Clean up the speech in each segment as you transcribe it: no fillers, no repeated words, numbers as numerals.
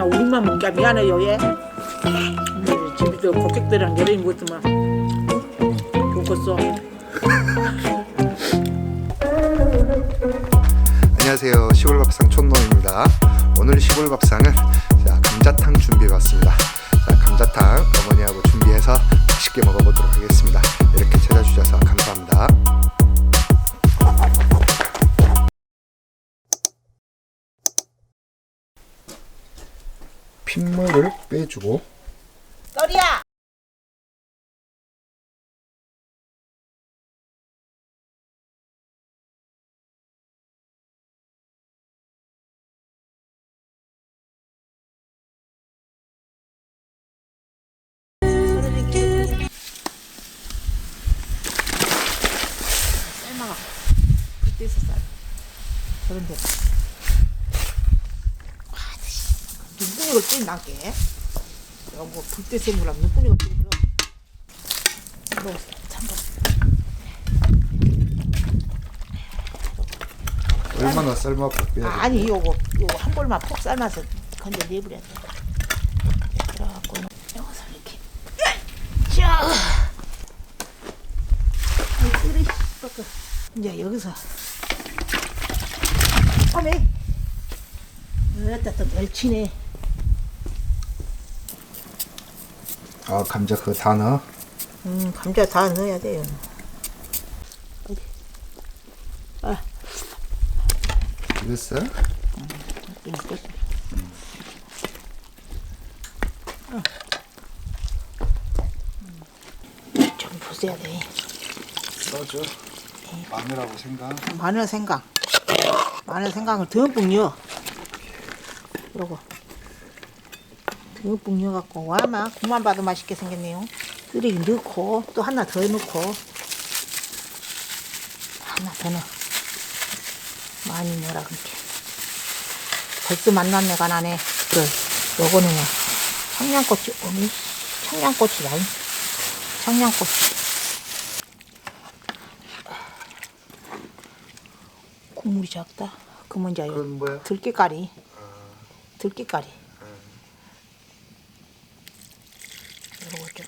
그냥 우리만 먹자 미안해요 얘. 집에서 고객들이랑 여러 먹었지만 좋겠어. 안녕하세요. 시골밥상 촌놈입니다. 오늘 시골밥상은 자, 감자탕 준비해봤습니다. 자, 감자탕 어머니하고 준비해서 맛있게 먹어보도록 하겠습니다. 이렇게 찾아주셔서 감사합니다. 핏물을 빼주고 떨이야. 삶아가. 그때 있어 삶. 저런데. 눈구니를 찐다게. 뭐 불때 샘물하면 눈구니가 찐거. 참고. 얼마나 삶아서 빼야 돼요? 아니 요거 한 볼만 푹 삶아서 건져 내버려야 돼. 그래갖고 여기서 이렇게 쫙. 이제 여기서 어메 여기다 또 멸치네. 아, 감자 그거 다 넣어? 감자 다 넣어야 돼요. 어디? 아, 됐어? 좀 부숴야 돼. 써줘. 마늘하고 생강. 마늘 생강을 듬뿍 넣어. 그러고 듬뿍 넣어갖고 와마 국만 봐도 맛있게 생겼네요. 끓이기 넣고 또 하나 더 넣고 하나 더 넣어. 많이 넣어라 그렇게. 벌써 만났네가 나네. 그래 요거는 청양고추. 어미 청양고추다. 청양고추. 국물이 작다. 그러면 이제 그건 뭐야? 들깨가리. 들깨가리. 요거 좀.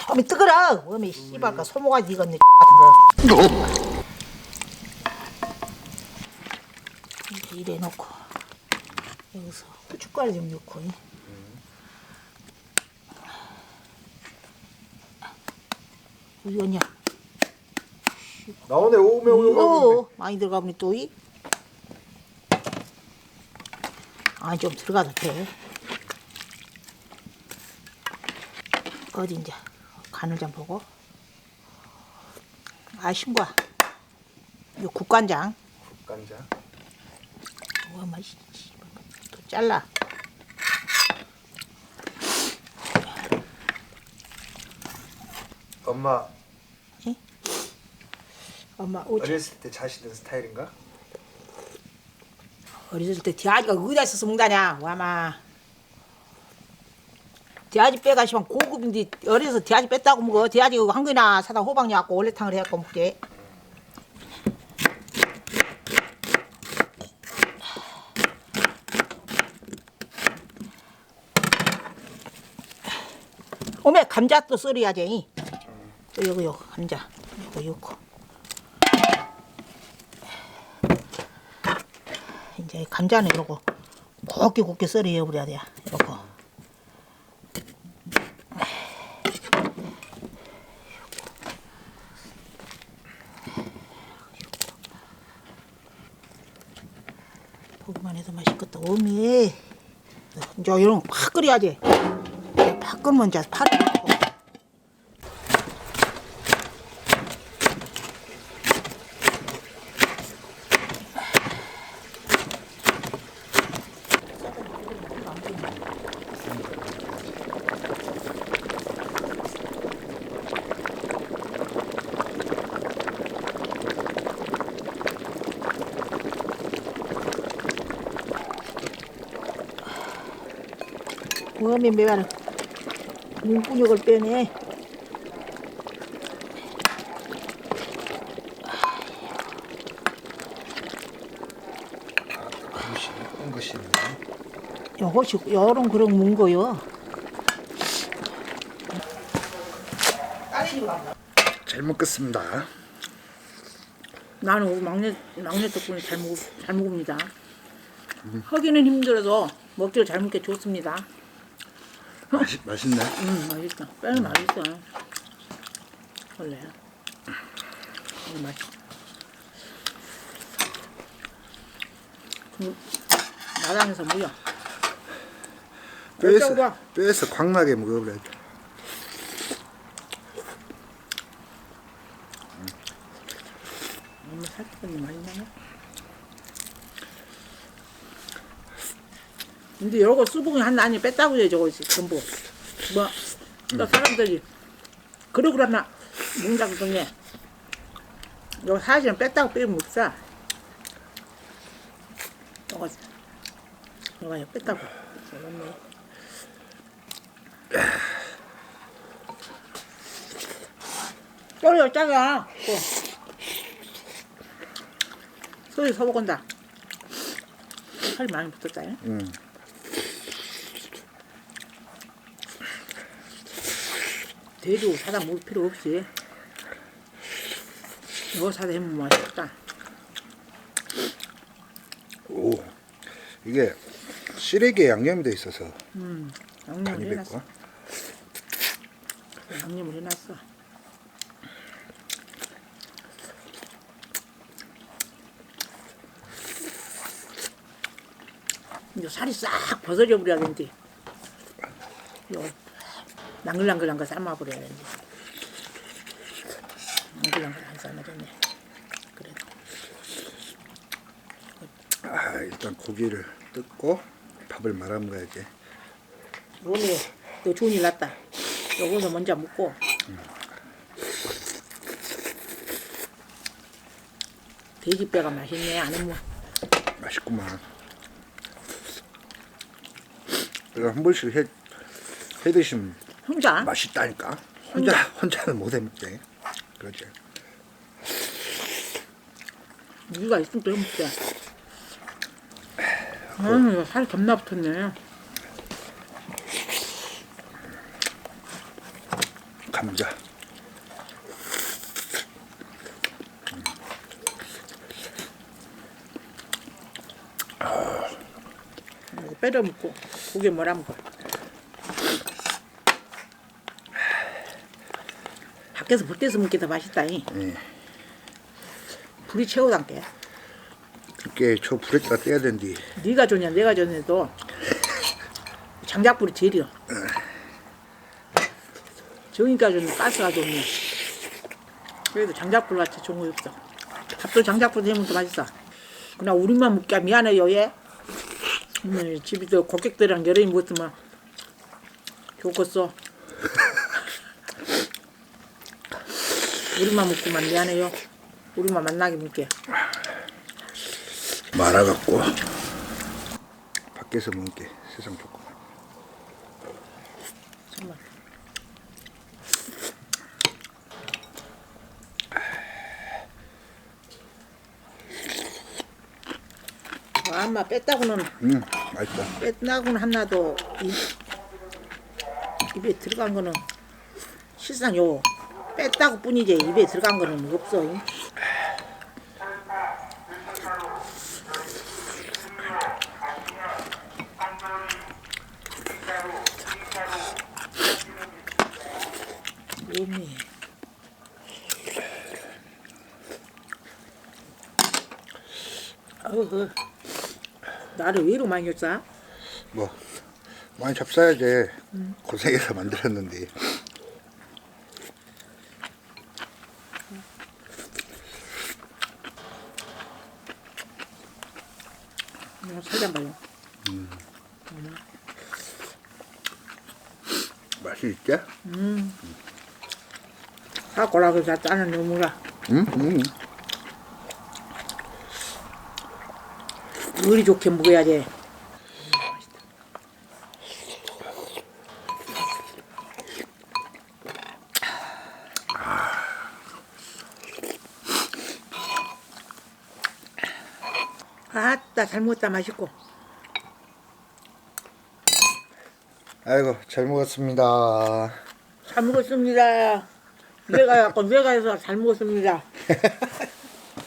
어미 뜨거라. 어미 씨발까 소모가지 익었네 같은 거. 이렇게 이래 놓고 여기서 고춧가루 좀 넣고. 이거냐? 나오네. 오메 오메. 많이 들어가면 또 이. 아, 좀 들어가도 돼. 어디 이제 간을 좀 보고. 아, 신부야. 요 국간장. 국간장. 와, 맛있지. 또 잘라. 엄마 예? 엄마 오지. 어렸을 때 자시던 스타일인가? 어렸을 때 돼지가 어디다 있어서 먹다냐. 와마. 돼지 빼가시면 고급인데 어려서 돼지 뺐다고 먹어. 돼지 한 개나 사다 호박 넣고 올레탕을 해갖고 먹게. 오메 감자 또 썰어야지. 또 요거 감자 요거 넣고. 이제 감자는 이러고 곱게 썰어 버려야 돼. 이러고. 보기만 해도 맛있겠다. 오메. 이제 이런 거 팍 끓여야지. 팍 끓으면 이제 파를 넣고. 어미 매화는 눈구녕을 빼네. 볶으시는 요것이 요런 그런 문 거요. 잘 먹겠습니다. 나는 우리 막내 덕분에 잘 먹습니다. 하기는 힘들어도 먹기를 잘 먹게 좋습니다. 맛있네. 맛있다. 빼는 맛있어. 원래 맛있어. 마당에서 무려 뼈에서 광나게 먹어버려. 너무 살찌더니 맛있네. 근데 요거 수분이 한 단위 뺐다고 해 저거 전부. 또 사람들이 그러나 농장 중에 요거 사실은 뺐다고 빼면 못 사. 요거 뺐다고. 맞네. 뼈가 작아. 소리 서먹은다. 살이 많이 붙었다. 돼도 사다 먹을 필요 없이 이거 사다 해먹으면 맛있다. 오, 이게 시래기에 양념이 돼 있어서 양념을 간이 해놨어. 뱄고. 양념을 해놨어. 이제 살이 싹 벗어져 버려야 되는데 이거 낭글낭글한 거 삶아버려야 되는데 낭글낭글 안 삶아졌네. 그래도 일단 고기를 뜯고 밥을 말아 먹어야지. 오늘 또 좋은 일 났다. 요거는 먼저 먹고 돼지뼈가 맛있네. 안 해먹어. 맛있구만. 내가 한 번씩 해 드시면 혼자? 맛있다니까. 혼자는 못 해먹지. 그렇지. 네가 있으면 또 해먹게. 이거 살이 겁나 붙었네. 감자. 이거 빼려 먹고 고기 뭐라 먹어. 밖에서 불 때서 먹기 더 맛있다. 불이 최고단게. 그게 저 불에다 떼야 된디. 네가 좋냐 내가 좋냐도 장작불이 제일이여. 저기가 좀 가스가 좋네. 그래도 장작불 같이 좋은 거 없어. 밥도 장작불 해먹으면 더 맛있어. 그냥 우리만 먹기야 미안해요 얘. 집에서 고객들이랑 여러 인 먹으면 좋겠어. 우리만 먹고만 미안해요. 우리만 만나게 먹게. 말아갖고 밖에서 먹게 세상 좋고. 정말. 아마 뺐다고는 맛있다. 뺐다고는 하나도 입에 들어간 거는 실상 요 뺐다고 뿐이지 입에 들어간 거는 없어. 몸이 나를 왜 이렇게 많이 줬어? 뭐 많이 잡숴야지. 고생해서 만들었는데. 설탕 봐요. 맛이 있지? 사고라고 다 짜는 놈이라. 요리 좋게 먹어야지. 아따 잘 먹었다 맛있고. 아이고 잘 먹었습니다. 잘 먹었습니다. 위에가 약간 위에가 해서 잘 먹었습니다.